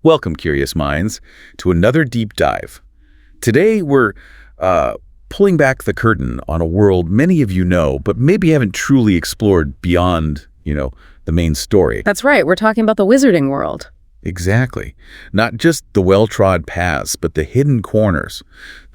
Welcome, curious minds, to another deep dive. Today, we're pulling back the curtain on a world many of you know, but maybe haven't truly explored beyond, the main story. That's right. We're talking about the Wizarding World. Exactly. Not just the well-trod paths, but the hidden corners,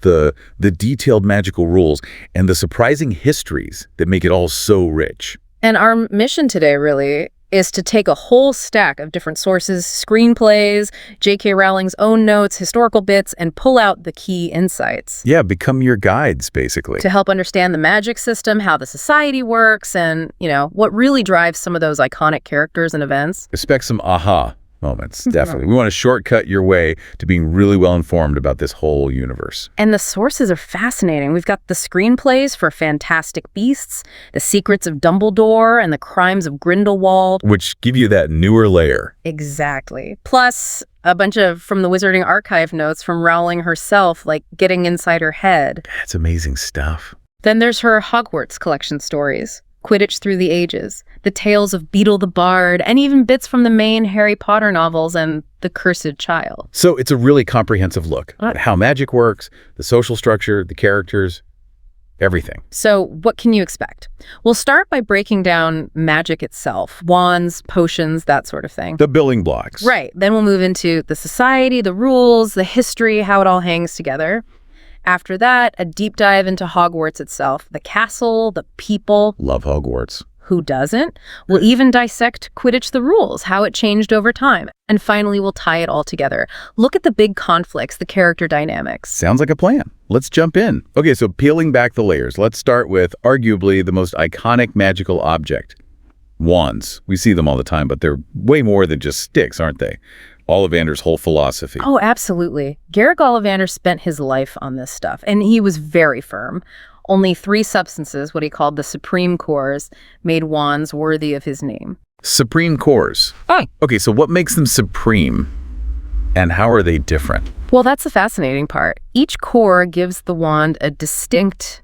the detailed magical rules, and the surprising histories that make it all so rich. And our mission today, really, is to take a whole stack of different sources, screenplays, J.K. Rowling's own notes, historical bits, and pull out the key insights. Yeah, become your guides, basically. To help understand the magic system, how the society works, and, what really drives some of those iconic characters and events. Expect some aha moments, definitely. We want to shortcut your way to being really well-informed about this whole universe. And the sources are fascinating. We've got the screenplays for Fantastic Beasts, The Secrets of Dumbledore, and The Crimes of Grindelwald. Which give you that newer layer. Exactly. Plus, a bunch of from the Wizarding Archive notes from Rowling herself, like getting inside her head. That's amazing stuff. Then there's her Hogwarts Collection stories. Quidditch Through the Ages, the tales of Beedle the Bard, and even bits from the main Harry Potter novels and The Cursed Child. So it's a really comprehensive look at how magic works, the social structure, the characters, everything. So what can you expect? We'll start by breaking down magic itself, wands, potions, that sort of thing. The building blocks. Right. Then we'll move into the society, the rules, the history, how it all hangs together. After that, a deep dive into Hogwarts itself, the castle, the people. Love Hogwarts. Who doesn't? We'll even dissect Quidditch the rules, how it changed over time. And finally, we'll tie it all together. Look at the big conflicts, the character dynamics. Sounds like a plan. Let's jump in. Okay, so peeling back the layers, let's start with arguably the most iconic magical object. Wands. We see them all the time, but they're way more than just sticks, aren't they? Ollivander's whole philosophy. Oh, absolutely. Garrick Ollivander spent his life on this stuff, and he was very firm. Only 3 substances, what he called the supreme cores, made wands worthy of his name. Supreme cores. Oh. Okay, so what makes them supreme, and how are they different? Well, that's the fascinating part. Each core gives the wand a distinct,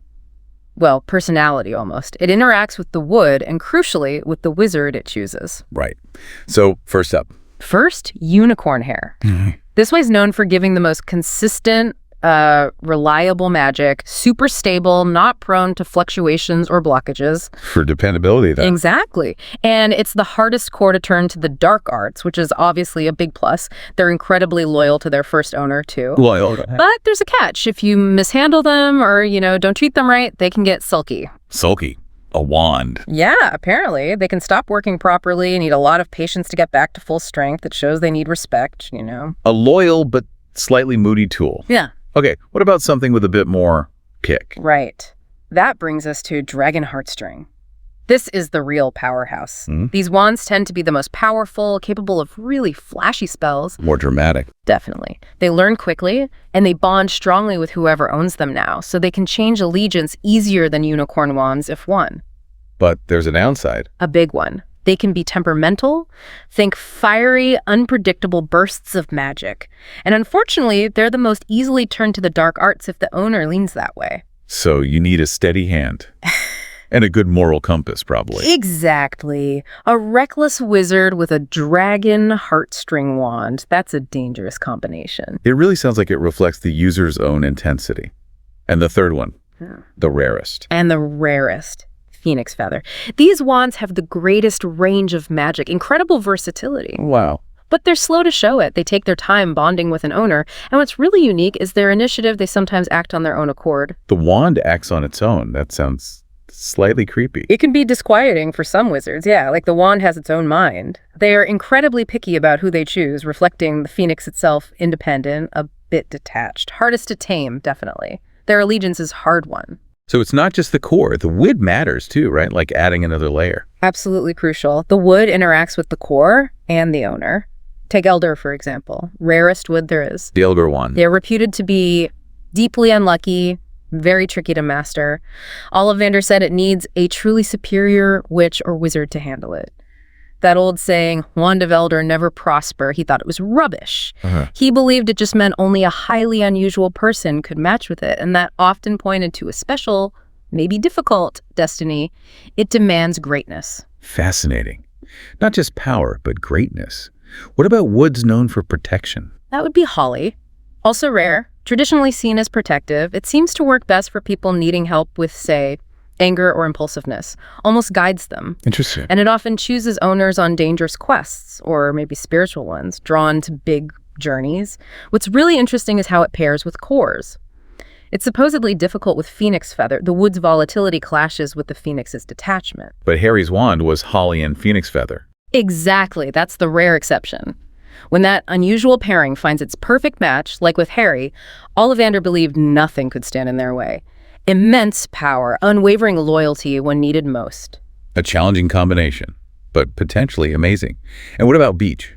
personality almost. It interacts with the wood, and crucially, with the wizard it chooses. Right. So, first up. First, unicorn hair. This way is known for giving the most consistent, reliable magic, super stable, not prone to fluctuations or blockages. For dependability, then. Exactly. And it's the hardest core to turn to the dark arts, which is obviously a big plus. They're incredibly loyal to their first owner, too. Loyal. But there's a catch. If you mishandle them or, don't treat them right, they can get sulky. Sulky. A wand. Yeah, apparently. They can stop working properly, need a lot of patience to get back to full strength. It shows they need respect, A loyal but slightly moody tool. Yeah. Okay, what about something with a bit more kick? Right. That brings us to Dragon Heartstring. This is the real powerhouse. These wands tend to be the most powerful, capable of really flashy spells. More dramatic. Definitely. They learn quickly, and they bond strongly with whoever owns them now, so they can change allegiance easier than unicorn wands if won. But there's a downside. A big one. They can be temperamental. Think fiery, unpredictable bursts of magic. And unfortunately, they're the most easily turned to the dark arts if the owner leans that way. So you need a steady hand. And a good moral compass, probably. Exactly. A reckless wizard with a dragon heartstring wand. That's a dangerous combination. It really sounds like it reflects the user's own intensity. And the third one, the rarest. And the rarest, phoenix feather. These wands have the greatest range of magic, incredible versatility. Wow. But they're slow to show it. They take their time bonding with an owner. And what's really unique is their initiative. They sometimes act on their own accord. The wand acts on its own. That sounds slightly creepy. It can be disquieting for some wizards, yeah, like the wand has its own mind. They are incredibly picky about who they choose, reflecting the phoenix itself independent, a bit detached. Hardest to tame, definitely. Their allegiance is hard-won. So it's not just the core. The wood matters too, right? Like adding another layer. Absolutely crucial. The wood interacts with the core and the owner. Take Elder, for example. Rarest wood there is. The Elder wand. They're reputed to be deeply unlucky, very tricky to master. Ollivander said it needs a truly superior witch or wizard to handle it. That old saying, wand of elder never prosper, he thought it was rubbish. He believed it just meant only a highly unusual person could match with it, and that often pointed to a special, maybe difficult, destiny. It demands greatness. Fascinating. Not just power, but greatness. What about woods known for protection? That would be holly. Also rare, traditionally seen as protective, it seems to work best for people needing help with, say, anger or impulsiveness, almost guides them. Interesting. And it often chooses owners on dangerous quests, or maybe spiritual ones, drawn to big journeys. What's really interesting is how it pairs with cores. It's supposedly difficult with phoenix feather. The wood's volatility clashes with the phoenix's detachment. But Harry's wand was holly and phoenix feather. Exactly, that's the rare exception. When that unusual pairing finds its perfect match, like with Harry, Ollivander believed nothing could stand in their way. Immense power, unwavering loyalty when needed most. A challenging combination, but potentially amazing. And what about Beach?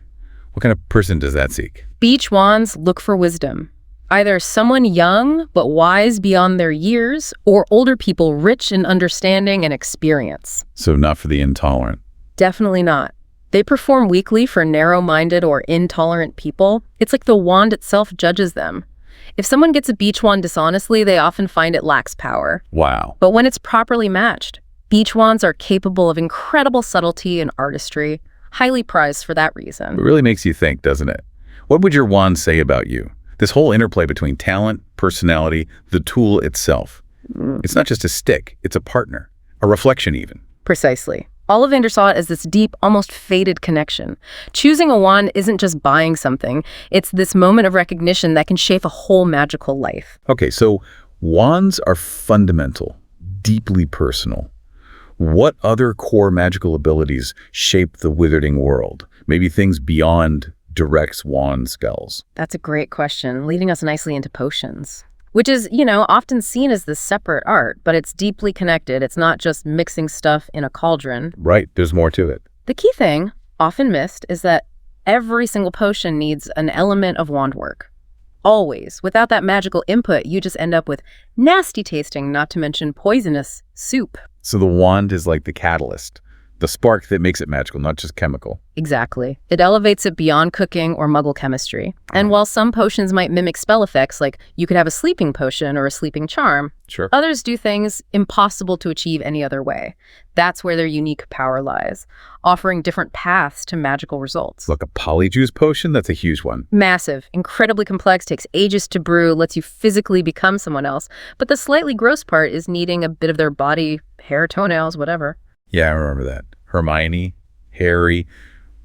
What kind of person does that seek? Beach wands look for wisdom. Either someone young but wise beyond their years, or older people rich in understanding and experience. So not for the intolerant. Definitely not. They perform weakly for narrow-minded or intolerant people. It's like the wand itself judges them. If someone gets a beach wand dishonestly, they often find it lacks power. Wow. But when it's properly matched, beach wands are capable of incredible subtlety and artistry, highly prized for that reason. It really makes you think, doesn't it? What would your wand say about you? This whole interplay between talent, personality, the tool itself. It's not just a stick, it's a partner, a reflection even. Precisely. Ollivander saw it as this deep, almost fated connection. Choosing a wand isn't just buying something. It's this moment of recognition that can shape a whole magical life. Okay, so wands are fundamental, deeply personal. What other core magical abilities shape the wizarding world? Maybe things beyond direct wand spells. That's a great question, leading us nicely into potions. Which is, often seen as this separate art, but it's deeply connected. It's not just mixing stuff in a cauldron. Right, there's more to it. The key thing, often missed, is that every single potion needs an element of wand work. Always. Without that magical input, you just end up with nasty tasting, not to mention poisonous soup. So the wand is like the catalyst, the spark that makes it magical, not just chemical. Exactly. It elevates it beyond cooking or muggle chemistry. And while some potions might mimic spell effects, like you could have a sleeping potion or a sleeping charm, Sure. others do things impossible to achieve any other way. That's where their unique power lies, offering different paths to magical results. Look, a polyjuice potion, that's a huge one. Massive, incredibly complex, takes ages to brew, lets you physically become someone else. But the slightly gross part is needing a bit of their body, hair, toenails, whatever. Yeah, I remember that. Hermione, Harry,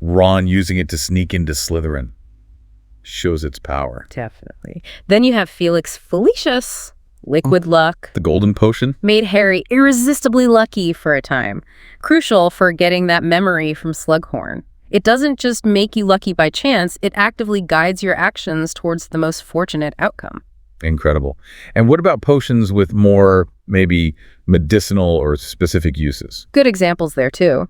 Ron using it to sneak into Slytherin. Shows its power. Definitely. Then you have Felix Felicis, liquid luck. The golden potion? Made Harry irresistibly lucky for a time. Crucial for getting that memory from Slughorn. It doesn't just make you lucky by chance, it actively guides your actions towards the most fortunate outcome. Incredible. And what about potions with more, maybe, medicinal or specific uses? Good examples there, too.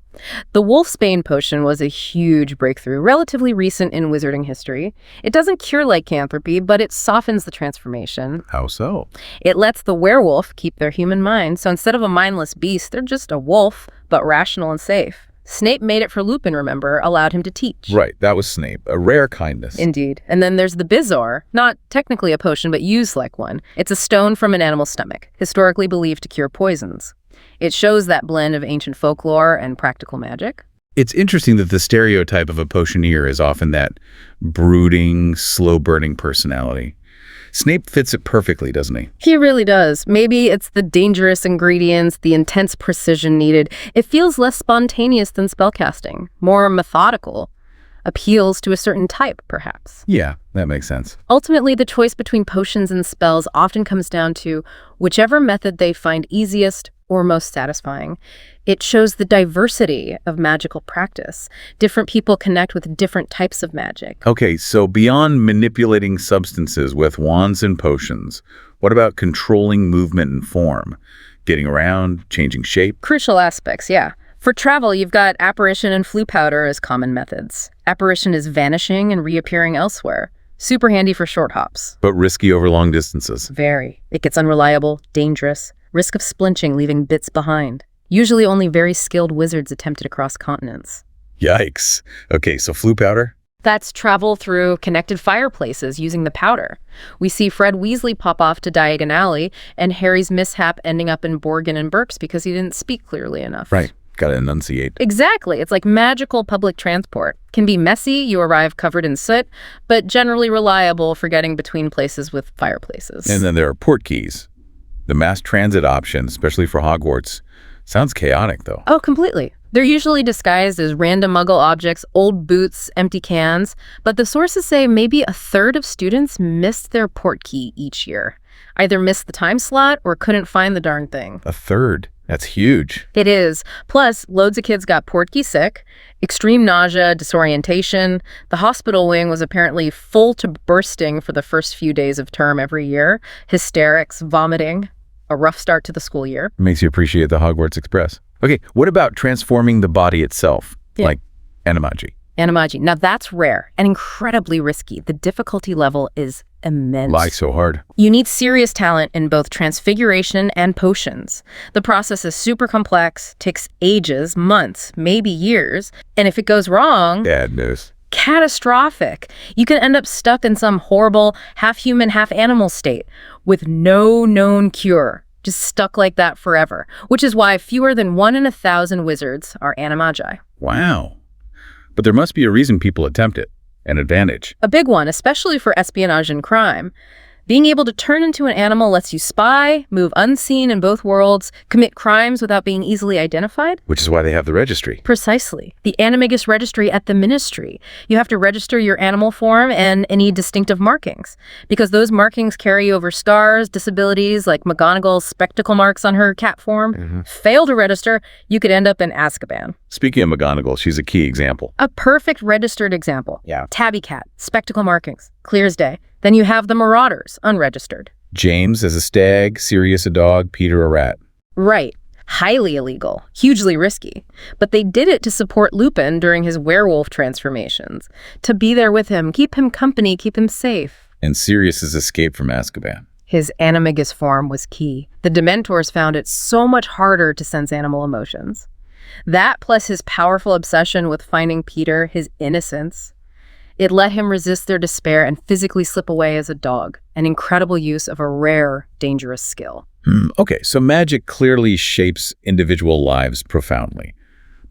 The Wolfsbane potion was a huge breakthrough, relatively recent in wizarding history. It doesn't cure lycanthropy, but it softens the transformation. How so? It lets the werewolf keep their human mind, so instead of a mindless beast, they're just a wolf, but rational and safe. Snape made it for Lupin, remember, allowed him to teach. Right, that was Snape. A rare kindness. Indeed. And then there's the Bizarre, not technically a potion, but used like one. It's a stone from an animal's stomach, historically believed to cure poisons. It shows that blend of ancient folklore and practical magic. It's interesting that the stereotype of a potioneer is often that brooding, slow-burning personality. Snape fits it perfectly, doesn't he? He really does. Maybe it's the dangerous ingredients, the intense precision needed. It feels less spontaneous than spellcasting, more methodical. Appeals to a certain type, perhaps. Yeah, that makes sense. Ultimately, the choice between potions and spells often comes down to whichever method they find easiest or most satisfying. It shows the diversity of magical practice. Different people connect with different types of magic. Okay, so beyond manipulating substances with wands and potions, what about controlling movement and form? Getting around, changing shape? Crucial aspects, yeah. For travel, you've got apparition and flue powder as common methods. Apparition is vanishing and reappearing elsewhere. Super handy for short hops. But risky over long distances. Very. It gets unreliable, dangerous, risk of splinching, leaving bits behind. Usually only very skilled wizards attempt it across continents. Yikes. Okay, so flue powder? That's travel through connected fireplaces using the powder. We see Fred Weasley pop off to Diagon Alley and Harry's mishap ending up in Borgin and Burke's because he didn't speak clearly enough. Right. Gotta enunciate. Exactly. It's like magical public transport. Can be messy, you arrive covered in soot, but generally reliable for getting between places with fireplaces. And then there are port keys. The mass transit option, especially for Hogwarts, sounds chaotic, though. Oh, completely. They're usually disguised as random muggle objects, old boots, empty cans, but the sources say maybe a third of students missed their port key each year. Either missed the time slot or couldn't find the darn thing. A third? That's huge. It is. Plus, loads of kids got portkey sick, extreme nausea, disorientation. The hospital wing was apparently full to bursting for the first few days of term every year. Hysterics, vomiting, a rough start to the school year. Makes you appreciate the Hogwarts Express. Okay, what about transforming the body itself? Yeah. Like animagi. Animagi. Now that's rare and incredibly risky. The difficulty level is immense. Lie so hard. You need serious talent in both transfiguration and potions. The process is super complex, takes ages, months, maybe years, and if it goes wrong, Bad news. catastrophic. You can end up stuck in some horrible half-human, half-animal state with no known cure. Just stuck like that forever, which is why fewer than 1 in 1,000 wizards are animagi. Wow. But there must be a reason people attempt it. An advantage. A big one, especially for espionage and crime. Being able to turn into an animal lets you spy, move unseen in both worlds, commit crimes without being easily identified. Which is why they have the registry. Precisely. The Animagus registry at the ministry. You have to register your animal form and any distinctive markings, because those markings carry over stars, disabilities, like McGonagall's spectacle marks on her cat form. Fail to register, you could end up in Azkaban. Speaking of McGonagall, she's a key example. A perfect registered example. Yeah. Tabby cat, spectacle markings, clear as day. Then you have the Marauders, unregistered. James as a stag, Sirius a dog, Peter a rat. Right. Highly illegal. Hugely risky. But they did it to support Lupin during his werewolf transformations. To be there with him, keep him company, keep him safe. And Sirius's escape from Azkaban. His animagus form was key. The Dementors found it so much harder to sense animal emotions. That plus his powerful obsession with finding Peter, his innocence, it let him resist their despair and physically slip away as a dog, an incredible use of a rare, dangerous skill. Okay, so magic clearly shapes individual lives profoundly.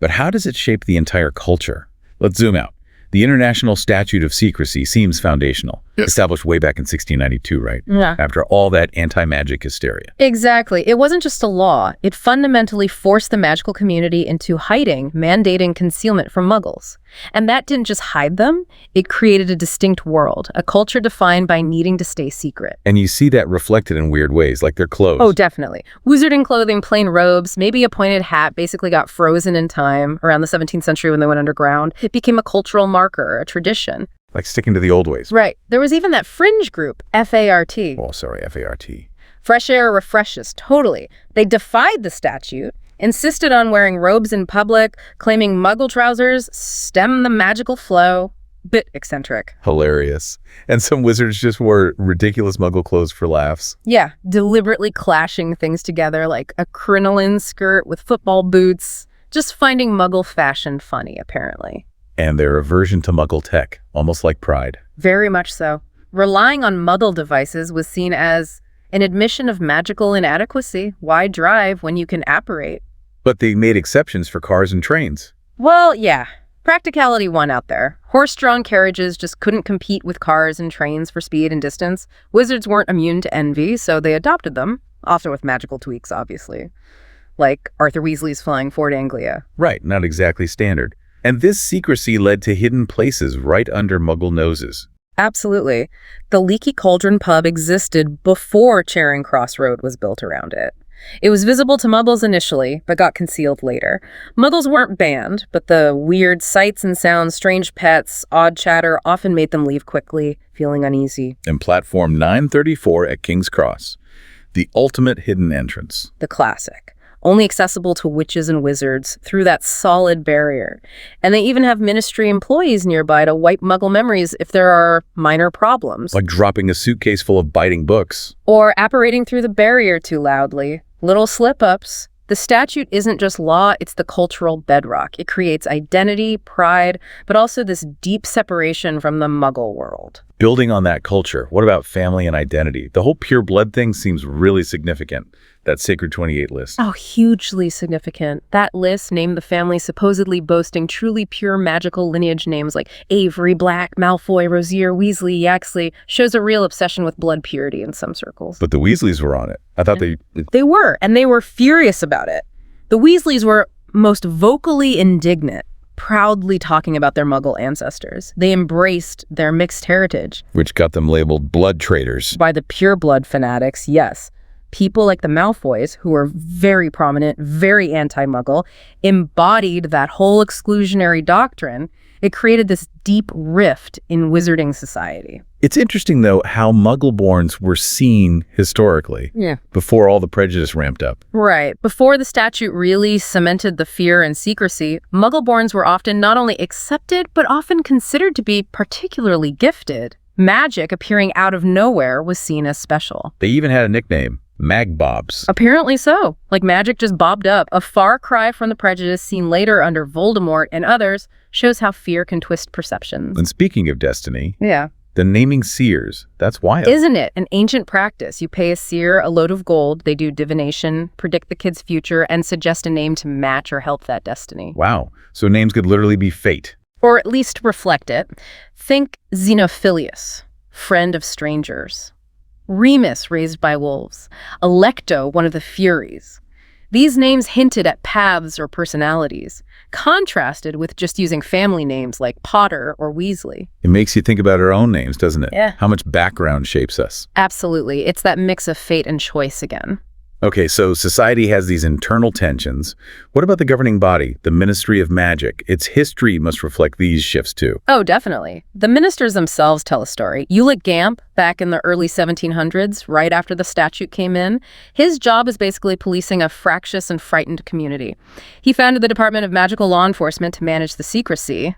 But how does it shape the entire culture? Let's zoom out. The International Statute of Secrecy seems foundational. Yes. Established way back in 1692, right? Yeah. After all that anti-magic hysteria. Exactly. It wasn't just a law. It fundamentally forced the magical community into hiding, mandating concealment from muggles. And that didn't just hide them, it created a distinct world, a culture defined by needing to stay secret. And you see that reflected in weird ways, like their clothes. Oh, definitely. Wizarding clothing, plain robes, maybe a pointed hat basically got frozen in time around the 17th century when they went underground. It became a cultural marker, a tradition. Like sticking to the old ways. Right. There was even that fringe group, FART. Oh, sorry, FART. Fresh air refreshes, totally. They defied the statute, insisted on wearing robes in public, claiming muggle trousers stem the magical flow. Bit eccentric. Hilarious. And some wizards just wore ridiculous muggle clothes for laughs. Yeah, deliberately clashing things together like a crinoline skirt with football boots, just finding muggle fashion funny, apparently. And their aversion to muggle tech, almost like pride. Very much so. Relying on muggle devices was seen as an admission of magical inadequacy. Why drive when you can apparate? But they made exceptions for cars and trains. Well, yeah. Practicality won out there. Horse-drawn carriages just couldn't compete with cars and trains for speed and distance. Wizards weren't immune to envy, so they adopted them, often with magical tweaks, obviously. Like Arthur Weasley's flying Ford Anglia. Right, not exactly standard. And this secrecy led to hidden places right under muggle noses. Absolutely. The Leaky Cauldron pub existed before Charing Cross Road was built around it. It was visible to muggles initially, but got concealed later. Muggles weren't banned, but the weird sights and sounds, strange pets, odd chatter often made them leave quickly, feeling uneasy. And platform 934 at King's Cross, the ultimate hidden entrance. The classic. Only accessible to witches and wizards through that solid barrier. And they even have ministry employees nearby to wipe muggle memories if there are minor problems. Like dropping a suitcase full of biting books. Or apparating through the barrier too loudly. Little slip-ups. The statute isn't just law, it's the cultural bedrock. It creates identity, pride, but also this deep separation from the muggle world. Building on that culture, what about family and identity? The whole pure blood thing seems really significant. that Sacred 28 list. Oh, hugely significant. That list named the family supposedly boasting truly pure magical lineage names like Avery, Black, Malfoy, Rosier, Weasley, Yaxley, shows a real obsession with blood purity in some circles. But the Weasleys were on it. I thought They were, and they were furious about it. The Weasleys were most vocally indignant, proudly talking about their Muggle ancestors. They embraced their mixed heritage. Which got them labeled blood traitors. By the pureblood fanatics, yes. People like the Malfoys, who were very prominent, very anti-Muggle, embodied that whole exclusionary doctrine. It created this deep rift in wizarding society. It's interesting, though, how Muggle-borns were seen historically. Yeah. Before all the prejudice ramped up. Right. Before the statute really cemented the fear and secrecy, Muggle-borns were often not only accepted, but often considered to be particularly gifted. Magic appearing out of nowhere was seen as special. They even had a nickname, Magbobs. Apparently so. Like magic just bobbed up. A far cry from the prejudice seen later under Voldemort and others shows how fear can twist perceptions. And speaking of destiny, Yeah. the naming seers, that's wild. Isn't it? An ancient practice. You pay a seer a load of gold, they do divination, predict the kid's future, and suggest a name to match or help that destiny. Wow. So names could literally be fate. Or at least reflect it. Think Xenophilius, friend of strangers. Remus, raised by wolves. Alecto, one of the Furies. These names hinted at paths or personalities, contrasted with just using family names like Potter or Weasley. It makes you think about our own names, doesn't it? Yeah. How much background shapes us. Absolutely. It's that mix of fate and choice again. Okay, so society has these internal tensions. What about the governing body, the Ministry of Magic? Its history must reflect these shifts too. Oh, definitely. The ministers themselves tell a story. Hewlett Gamp, back in the early 1700s, right after the statute came in, his job is basically policing a fractious and frightened community. He founded the Department of Magical Law Enforcement to manage the secrecy.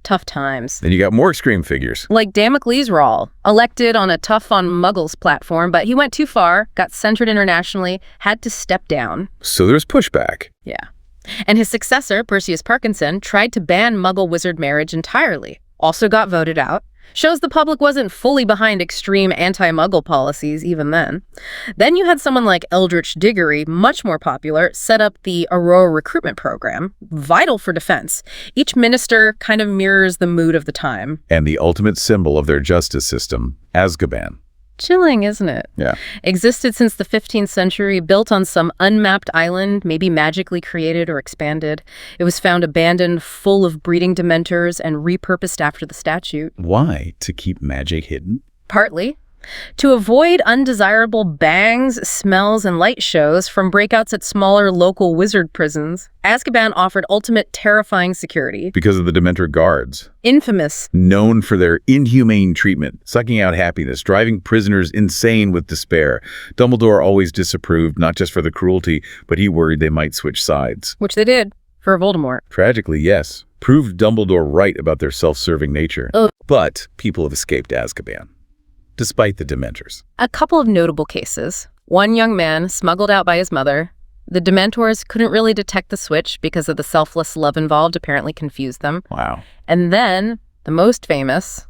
Tough times. Then you got more extreme figures. Like Damocles Rawl, elected on a Tough on Muggles platform, but he went too far, got censored internationally, had to step down. So there's pushback. Yeah. And his successor, Perseus Parkinson, tried to ban Muggle-wizard marriage entirely. Also got voted out. Shows the public wasn't fully behind extreme anti-Muggle policies even then. Then you had someone like Eldritch Diggory, much more popular, set up the Aurora recruitment program, vital for defense. Each minister kind of mirrors the mood of the time. And the ultimate symbol of their justice system, Azkaban. Chilling, isn't it? Yeah. Existed since the 15th century, built on some unmapped island, maybe magically created or expanded. It was found abandoned, full of breeding dementors, and repurposed after the statute. Why? To keep magic hidden? Partly. To avoid undesirable bangs, smells, and light shows from breakouts at smaller local wizard prisons, Azkaban offered ultimate terrifying security. Because of the Dementor guards. Infamous. Known for their inhumane treatment, sucking out happiness, driving prisoners insane with despair. Dumbledore always disapproved, not just for the cruelty, but he worried they might switch sides. Which they did, for Voldemort. Tragically, yes. Proved Dumbledore right about their self-serving nature. But people have escaped Azkaban, despite the Dementors. A couple of notable cases. One young man smuggled out by his mother. The Dementors couldn't really detect the switch because of the selfless love involved, apparently confused them. Wow. And then, the most famous,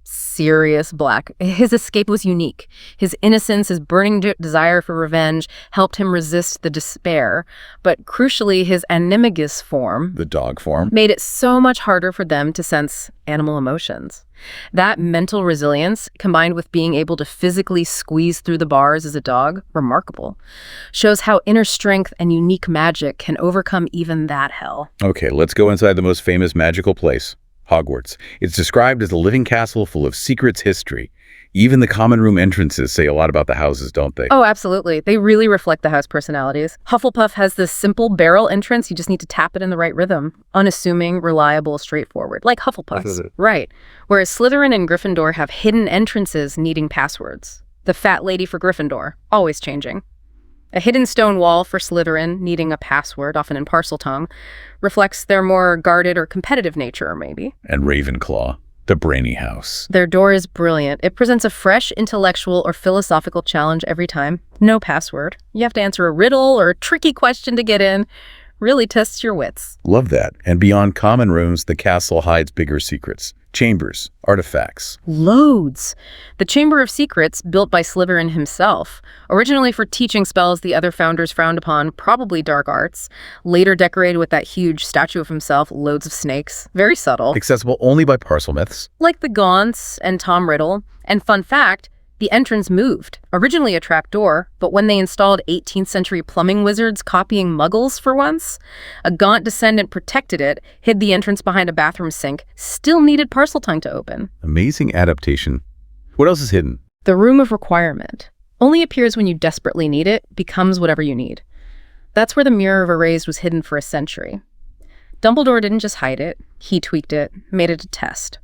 Sirius Black. His escape was unique. His innocence, his burning desire for revenge helped him resist the despair. But crucially, his animagus form, The dog form. made it so much harder for them to sense animal emotions. That mental resilience, combined with being able to physically squeeze through the bars as a dog, remarkable, shows how inner strength and unique magic can overcome even that hell. Okay, let's go inside the most famous magical place, Hogwarts. It's described as a living castle full of secrets history. Even the common room entrances say a lot about the houses, don't they? Oh, absolutely. They really reflect the house personalities. Hufflepuff has this simple barrel entrance. You just need to tap it in the right rhythm. Unassuming, reliable, straightforward. Like Hufflepuff's. Right. Whereas Slytherin and Gryffindor have hidden entrances needing passwords. The fat lady for Gryffindor, always changing. A hidden stone wall for Slytherin, needing a password, often in Parseltongue, reflects their more guarded or competitive nature, maybe. And Ravenclaw, the brainy house. Their door is brilliant. It presents a fresh intellectual or philosophical challenge every time. No password. You have to answer a riddle or a tricky question to get in. Really tests your wits. Love that. And beyond common rooms, the castle hides bigger secrets. Chambers, artifacts. Loads. The Chamber of Secrets, built by Slytherin himself, originally for teaching spells the other founders frowned upon, probably dark arts, later decorated with that huge statue of himself, loads of snakes. Very subtle. Accessible only by parselmouths. Like the Gaunts and Tom Riddle. And fun fact, the entrance moved. Originally a trapdoor, but when they installed 18th century plumbing wizards copying muggles for once, a Gaunt descendant protected it, hid the entrance behind a bathroom sink, still needed Parseltongue to open. Amazing adaptation. What else is hidden? The Room of Requirement. Only appears when you desperately need it, becomes whatever you need. That's where the Mirror of Erased was hidden for a century. Dumbledore didn't just hide it, he tweaked it, made it a test.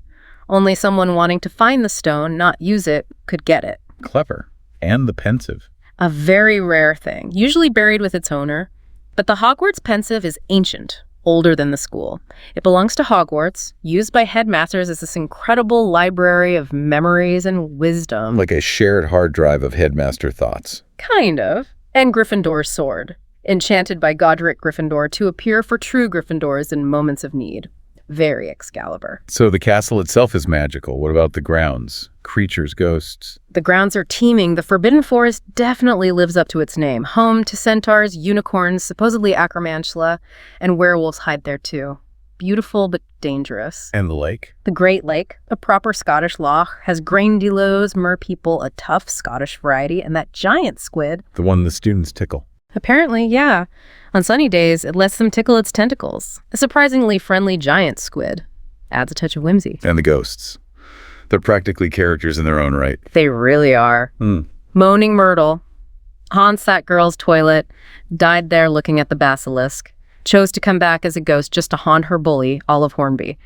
Only someone wanting to find the stone, not use it, could get it. Clever. And the pensive. A very rare thing, usually buried with its owner. But the Hogwarts pensive is ancient, older than the school. It belongs to Hogwarts, used by headmasters as this incredible library of memories and wisdom. Like a shared hard drive of headmaster thoughts. Kind of. And Gryffindor's sword, enchanted by Godric Gryffindor to appear for true Gryffindors in moments of need. Very Excalibur. So the castle itself is magical. What about the grounds? Creatures, ghosts? The grounds are teeming. The Forbidden Forest definitely lives up to its name. Home to centaurs, unicorns, supposedly acromantula, and werewolves hide there too. Beautiful but dangerous. And the lake? The Great Lake, a proper Scottish loch, has Grindelwalds, merpeople, a tough Scottish variety, and that giant squid. The one the students tickle. Apparently, yeah. On sunny days, it lets them tickle its tentacles. A surprisingly friendly giant squid. Adds a touch of whimsy. And the ghosts. They're practically characters in their own right. They really are. Moaning Myrtle haunts that girl's toilet, died there looking at the basilisk, chose to come back as a ghost just to haunt her bully, Olive Hornby.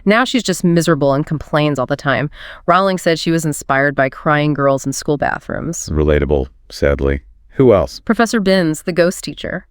Now she's just miserable and complains all the time. Rowling said she was inspired by crying girls in school bathrooms. Relatable, sadly. Who else? Professor Binns, the ghost teacher,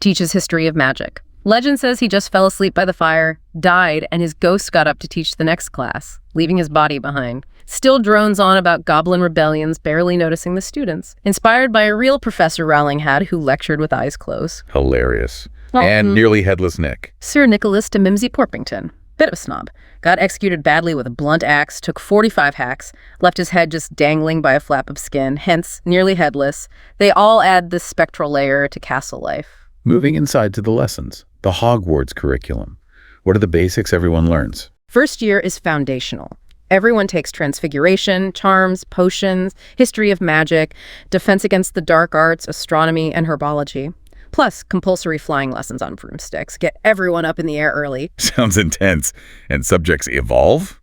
teaches history of magic. Legend says he just fell asleep by the fire, died, and his ghost got up to teach the next class, leaving his body behind. Still drones on about goblin rebellions, barely noticing the students. Inspired by a real professor Rowling had who lectured with eyes closed. Hilarious. And nearly headless Nick. Sir Nicholas de Mimsy Porpington. Bit of a snob. Got executed badly with a blunt axe, took 45 hacks, left his head just dangling by a flap of skin, hence nearly headless. They all add this spectral layer to castle life. Moving inside to the lessons. The Hogwarts curriculum. What are the basics everyone learns? First year is foundational. Everyone takes transfiguration, charms, potions, history of magic, defense against the dark arts, astronomy, and herbology. Plus, compulsory flying lessons on broomsticks. Get everyone up in the air early. Sounds intense. And subjects evolve?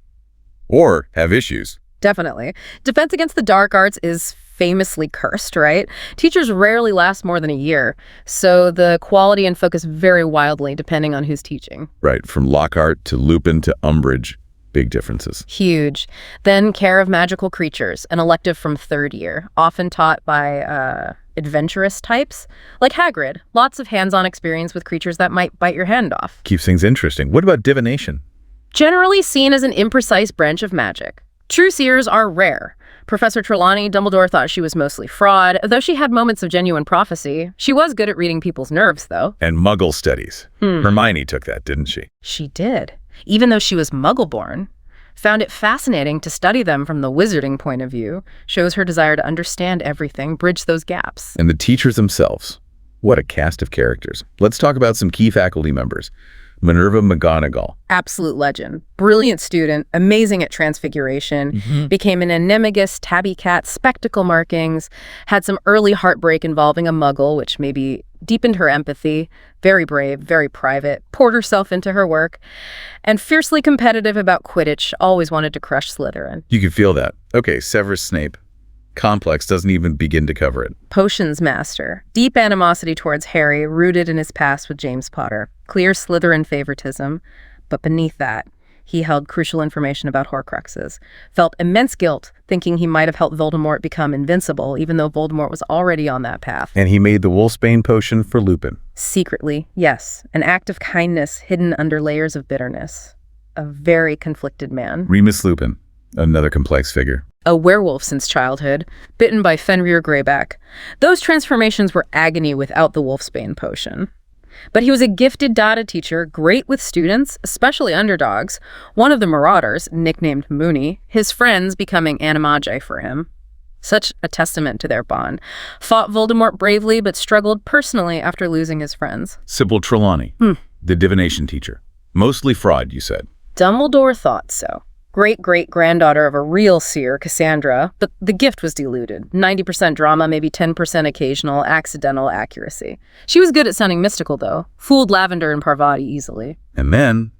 Or have issues? Definitely. Defense against the dark arts is famously cursed, right? Teachers rarely last more than a year, so the quality and focus vary wildly depending on who's teaching. Right, from Lockhart to Lupin to Umbridge. Big differences. Huge. Then Care of Magical Creatures, an elective from third year, often taught by adventurous types, like Hagrid. Lots of hands-on experience with creatures that might bite your hand off. Keeps things interesting. What about divination? Generally seen as an imprecise branch of magic. True seers are rare. Professor Trelawney, Dumbledore thought she was mostly fraud, though she had moments of genuine prophecy. She was good at reading people's nerves, though. And Muggle studies. Hermione took that, didn't she? She did. Even though she was Muggle-born. Found it fascinating to study them from the wizarding point of view. Shows her desire to understand everything, bridge those gaps. And the teachers themselves. What a cast of characters. Let's talk about some key faculty members. Minerva McGonagall. Absolute legend. Brilliant student, amazing at transfiguration, became an anemogous tabby cat, spectacle markings, had some early heartbreak involving a muggle, which maybe deepened her empathy, very brave, very private, poured herself into her work, and fiercely competitive about Quidditch, always wanted to crush Slytherin. You can feel that. Okay, Severus Snape. Complex, doesn't even begin to cover it. Potions master. Deep animosity towards Harry, rooted in his past with James Potter. Clear Slytherin favoritism. But beneath that, he held crucial information about Horcruxes. Felt immense guilt, thinking he might have helped Voldemort become invincible, even though Voldemort was already on that path. And he made the Wolfsbane potion for Lupin. Secretly, yes. An act of kindness hidden under layers of bitterness. A very conflicted man. Remus Lupin, another complex figure. A werewolf since childhood, bitten by Fenrir Greyback. Those transformations were agony without the Wolfsbane potion. But he was a gifted data teacher, great with students, especially underdogs. One of the Marauders, nicknamed Mooney, his friends becoming animagi for him. Such a testament to their bond. Fought Voldemort bravely, but struggled personally after losing his friends. Sybil Trelawney, the divination teacher. Mostly fraud, you said. Dumbledore thought so. Great-great-granddaughter of a real seer, Cassandra, but the gift was diluted. 90% drama, maybe 10% occasional, accidental accuracy. She was good at sounding mystical, though. Fooled Lavender and Parvati easily. And then,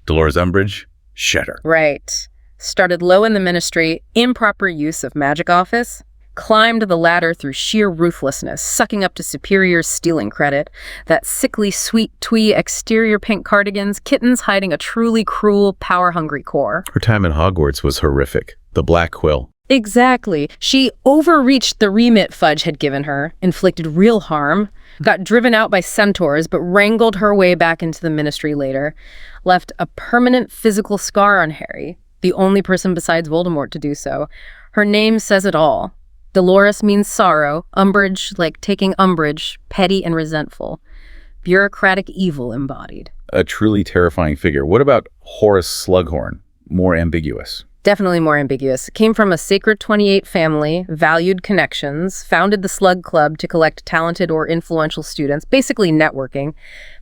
Dolores Umbridge, Shedder. Right. Started low in the ministry, improper use of magic office, climbed the ladder through sheer ruthlessness, sucking up to superiors, stealing credit, that sickly sweet twee exterior pink cardigans, kittens hiding a truly cruel, power-hungry core. Her time at Hogwarts was horrific. The Black Quill. Exactly. She overreached the remit Fudge had given her, inflicted real harm, got driven out by centaurs, but wrangled her way back into the ministry later, left a permanent physical scar on Harry, the only person besides Voldemort to do so. Her name says it all. Dolores means sorrow, Umbridge like taking umbrage, petty and resentful. Bureaucratic evil embodied. A truly terrifying figure. What about Horace Slughorn? More ambiguous. Definitely more ambiguous. Came from a Sacred 28 family, valued connections, founded the Slug Club to collect talented or influential students, basically networking.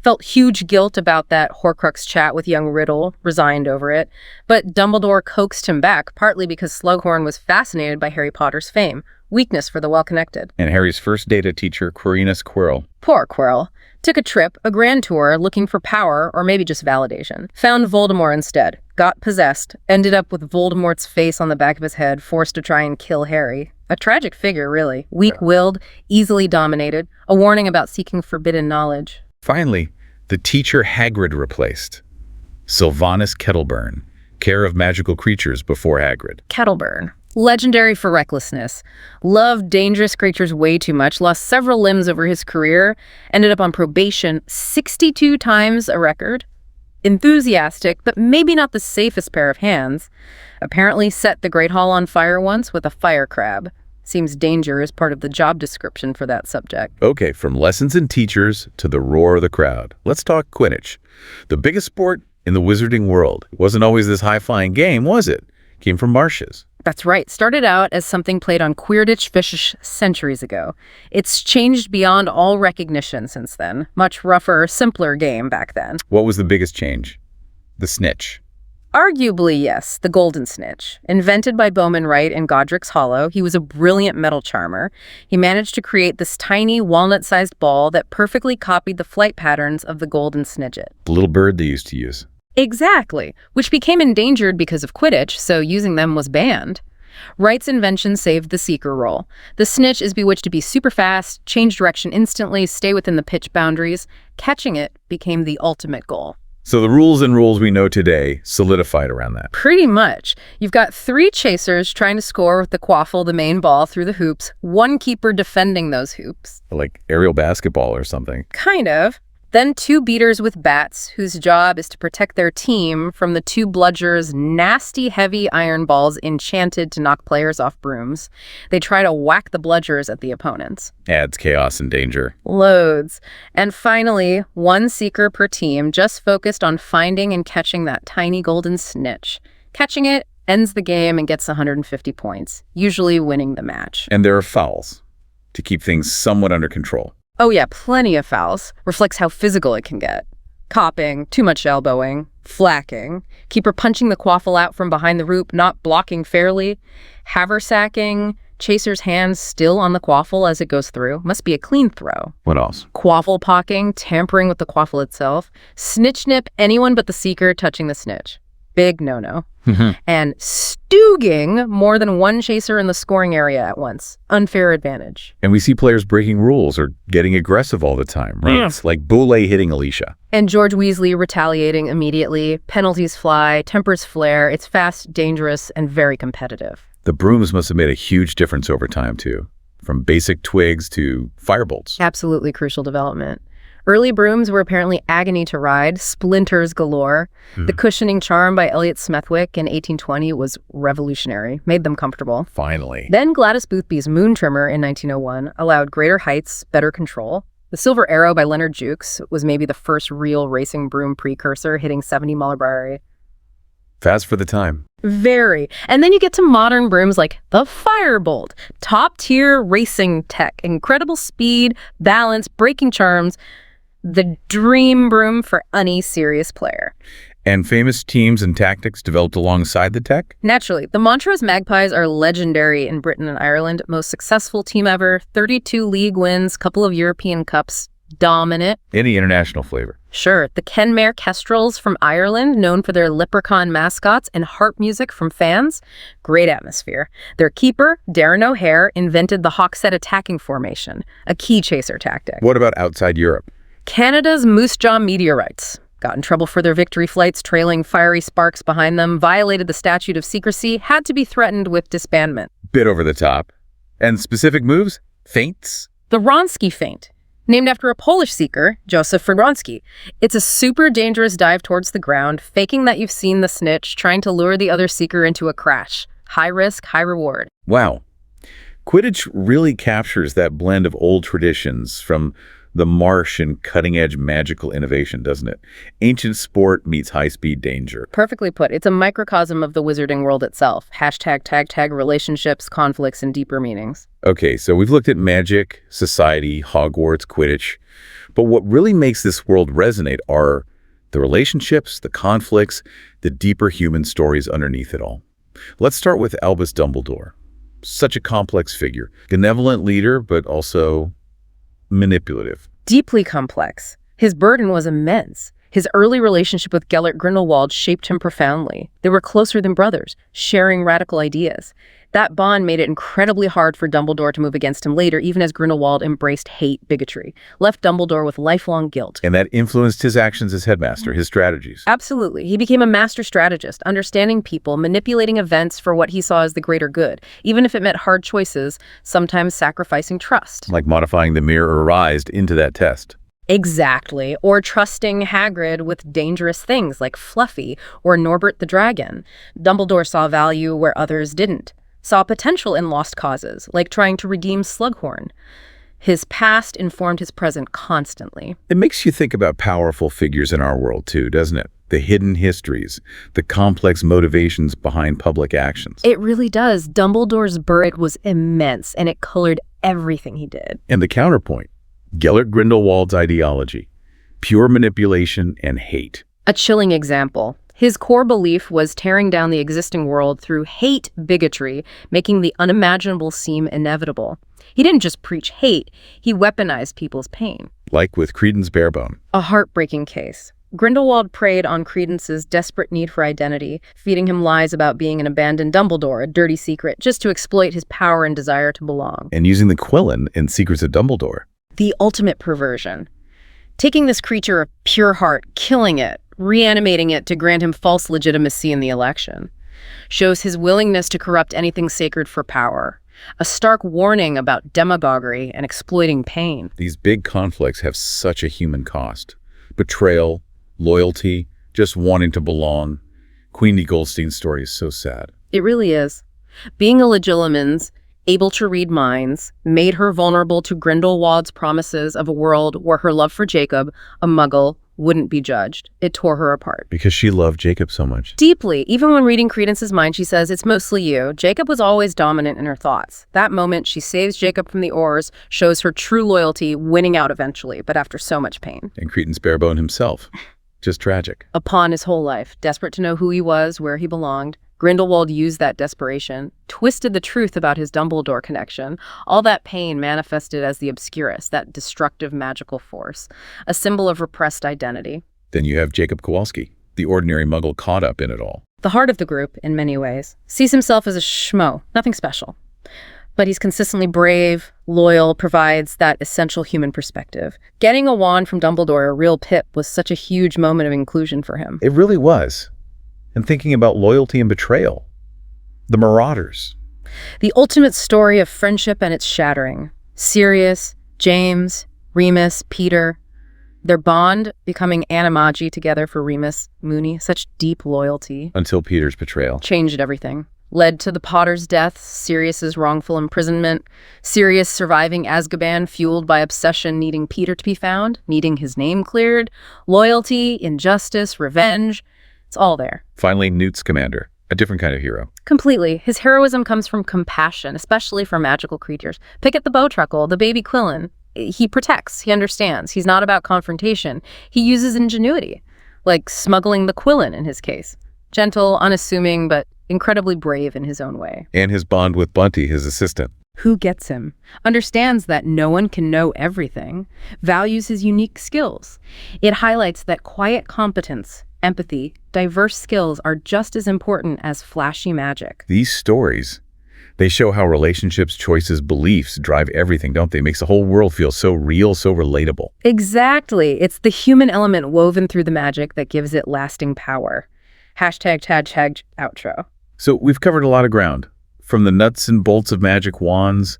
Felt huge guilt about that Horcrux chat with young Riddle, resigned over it. But Dumbledore coaxed him back, partly because Slughorn was fascinated by Harry Potter's fame. Weakness for the well-connected. And Harry's first data teacher, Quirinus Quirrell. Poor Quirrell. Took a trip, a grand tour, looking for power, or maybe just validation. Found Voldemort instead. Got possessed. Ended up with Voldemort's face on the back of his head, forced to try and kill Harry. A tragic figure, really. Weak-willed, easily dominated. A warning about seeking forbidden knowledge. Finally, the teacher Hagrid replaced. Sylvanus Kettleburn. Care of magical creatures before Hagrid. Kettleburn. Legendary for recklessness. Loved dangerous creatures way too much, lost several limbs over his career, ended up on probation 62 times a record. Enthusiastic, but maybe not the safest pair of hands. Apparently set the Great Hall on fire once with a fire crab. Seems danger is part of the job description for that subject. Okay, from lessons in teachers to the roar of the crowd. Let's talk Quidditch. The biggest sport in the Wizarding world. It wasn't always this high-flying game, was it? Came from marshes. That's right. Started out as something played on Quidditch fish centuries ago. It's changed beyond all recognition since then. Much rougher, simpler game back then. What was the biggest change? The snitch. Arguably, yes, the golden snitch. Invented by Bowman Wright in Godric's Hollow, he was a brilliant metal charmer. He managed to create this tiny, walnut-sized ball that perfectly copied the flight patterns of the golden snidget. The little bird they used to use. Exactly, which became endangered because of Quidditch, so using them was banned. Wright's invention saved the seeker role. The snitch is bewitched to be super fast, change direction instantly, stay within the pitch boundaries. Catching it became the ultimate goal. So the rules we know today solidified around that. Pretty much. You've got 3 chasers trying to score with the quaffle, the main ball, through the hoops, 1 keeper defending those hoops. Like aerial basketball or something. Kind of. Then 2 beaters with bats, whose job is to protect their team from the 2 bludgers' nasty, heavy iron balls enchanted to knock players off brooms. They try to whack the bludgers at the opponents. Adds chaos and danger. Loads. And finally, 1 seeker per team, just focused on finding and catching that tiny golden snitch. Catching it ends the game and gets 150 points, usually winning the match. And there are fouls to keep things somewhat under control. Oh yeah, plenty of fouls. Reflects how physical it can get. Copping, too much elbowing, flacking, keeper punching the quaffle out from behind the roop, not blocking fairly, haversacking, chaser's hands still on the quaffle as it goes through. Must be a clean throw. What else? Quaffle pocking, tampering with the quaffle itself. Snitch nip anyone but the seeker touching the snitch. Big no-no. And stooging more than 1 chaser in the scoring area at once. Unfair advantage. And we see players breaking rules or getting aggressive all the time, right? It's like Boule hitting Alicia. And George Weasley retaliating immediately. Penalties fly, tempers flare. It's fast, dangerous, and very competitive. The brooms must have made a huge difference over time, too. From basic twigs to firebolts. Absolutely crucial development. Early brooms were apparently agony to ride, splinters galore. The cushioning charm by Elliot Smethwick in 1820 was revolutionary, made them comfortable. Finally. Then Gladys Boothby's moon trimmer in 1901 allowed greater heights, better control. The Silver Arrow by Leonard Jukes was maybe the first real racing broom precursor, hitting 70 mph. Fast for the time. Very. And then you get to modern brooms like the Firebolt, top-tier racing tech, incredible speed, balance, braking charms, the dream broom for any serious player. And famous teams and tactics developed alongside the tech? Naturally, the Montrose Magpies are legendary in Britain and Ireland. Most successful team ever, 32 league wins, couple of European Cups, dominant. Any international flavor? Sure. The Kenmare Kestrels from Ireland, known for their leprechaun mascots and harp music from fans. Great atmosphere. Their keeper, Darren O'Hare, invented the Hawkset attacking formation, a key chaser tactic. What about outside Europe? Canada's Moose Jaw Meteorites got in trouble for their victory flights, trailing fiery sparks behind them, violated the statute of secrecy, had to be threatened with disbandment. Bit over the top. And specific moves? Feints? The Wronski feint, named after a Polish seeker, Joseph Wronski. It's a super dangerous dive towards the ground, faking that you've seen the snitch, trying to lure the other seeker into a crash. High risk, high reward. Wow. Quidditch really captures that blend of old traditions from the marsh and cutting-edge magical innovation, doesn't it? Ancient sport meets high-speed danger. Perfectly put. It's a microcosm of the wizarding world itself. Hashtag, tag, relationships, conflicts, and deeper meanings. Okay, so we've looked at magic, society, Hogwarts, Quidditch. But what really makes this world resonate are the relationships, the conflicts, the deeper human stories underneath it all. Let's start with Albus Dumbledore. Such a complex figure. Benevolent leader, but also manipulative. Deeply complex. His burden was immense. His early relationship with Gellert Grindelwald shaped him profoundly. They were closer than brothers, sharing radical ideas. That bond made it incredibly hard for Dumbledore to move against him later, even as Grindelwald embraced hate, bigotry, left Dumbledore with lifelong guilt. And that influenced his actions as headmaster, his strategies. Absolutely. He became a master strategist, understanding people, manipulating events for what he saw as the greater good, even if it meant hard choices, sometimes sacrificing trust. Like modifying the Mirror Arised into that test. Exactly. Or trusting Hagrid with dangerous things like Fluffy or Norbert the Dragon. Dumbledore saw value where others didn't. Saw potential in lost causes, like trying to redeem Slughorn. His past informed his present constantly. It makes you think about powerful figures in our world too, doesn't it? The hidden histories, the complex motivations behind public actions. It really does. Dumbledore's burden was immense, and it colored everything he did. And the counterpoint, Gellert Grindelwald's ideology, pure manipulation and hate. A chilling example. His core belief was tearing down the existing world through hate bigotry, making the unimaginable seem inevitable. He didn't just preach hate, he weaponized people's pain. Like with Credence Barebone. A heartbreaking case. Grindelwald preyed on Credence's desperate need for identity, feeding him lies about being an abandoned Dumbledore, a dirty secret, just to exploit his power and desire to belong. And using the Qilin in Secrets of Dumbledore. The ultimate perversion. Taking this creature of pure heart, killing it, reanimating it to grant him false legitimacy in the election. Shows his willingness to corrupt anything sacred for power. A stark warning about demagoguery and exploiting pain. These big conflicts have such a human cost. Betrayal, loyalty, just wanting to belong. Queenie Goldstein's story is so sad. It really is. Being a Legilimens, able to read minds, made her vulnerable to Grindelwald's promises of a world where her love for Jacob, a Muggle, wouldn't be judged. It tore her apart. Because she loved Jacob so much. Deeply. Even when reading Credence's mind, she says, it's mostly you. Jacob was always dominant in her thoughts. That moment, she saves Jacob from the oars, shows her true loyalty, winning out eventually, but after so much pain. And Credence Barebone himself. Just tragic. Upon his whole life, desperate to know who he was, where he belonged, Grindelwald used that desperation, twisted the truth about his Dumbledore connection. All that pain manifested as the Obscurus, that destructive magical force, a symbol of repressed identity. Then you have Jacob Kowalski, the ordinary Muggle caught up in it all. The heart of the group, in many ways, sees himself as a schmo, nothing special. But he's consistently brave, loyal, provides that essential human perspective. Getting a wand from Dumbledore, a real pip, was such a huge moment of inclusion for him. It really was. And thinking about loyalty and betrayal. The Marauders. The ultimate story of friendship and its shattering. Sirius, James, Remus, Peter. Their bond becoming animagi together for Remus, Moony. Such deep loyalty. Until Peter's betrayal. Changed everything. led to the Potter's death, Sirius's wrongful imprisonment, Sirius surviving Azkaban fueled by obsession needing Peter to be found, needing his name cleared, loyalty, injustice, revenge. It's all there. Finally, Newt Scamander, a different kind of hero. Completely. His heroism comes from compassion, especially for magical creatures. Pick at the Bowtruckle, the baby Qilin. He protects, he understands. He's not about confrontation. He uses ingenuity, like smuggling the Qilin in his case. Gentle, unassuming, but incredibly brave in his own way. And his bond with Bunty, his assistant. Who gets him, understands that no one can know everything, values his unique skills. It highlights that quiet competence, empathy, diverse skills are just as important as flashy magic. These stories, they show how relationships, choices, beliefs drive everything, don't they? It makes the whole world feel so real, so relatable. Exactly. It's the human element woven through the magic that gives it lasting power. Hashtag outro. So we've covered a lot of ground, from the nuts and bolts of magic wands,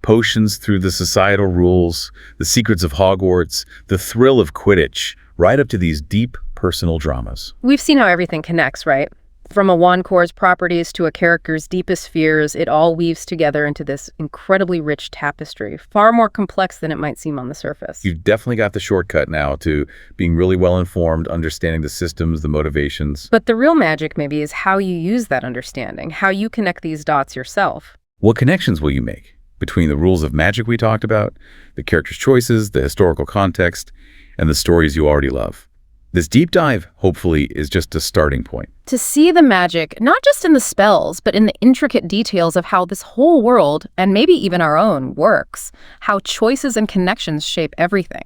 potions through the societal rules, the secrets of Hogwarts, the thrill of Quidditch, right up to these deep personal dramas. We've seen how everything connects, right? From a wand core's properties to a character's deepest fears, it all weaves together into this incredibly rich tapestry, far more complex than it might seem on the surface. You've definitely got the shortcut now to being really well-informed, understanding the systems, the motivations. But the real magic, maybe, is how you use that understanding, how you connect these dots yourself. What connections will you make between the rules of magic we talked about, the characters' choices, the historical context, and the stories you already love? This deep dive, hopefully, is just a starting point. To see the magic, not just in the spells, but in the intricate details of how this whole world, and maybe even our own, works, how choices and connections shape everything.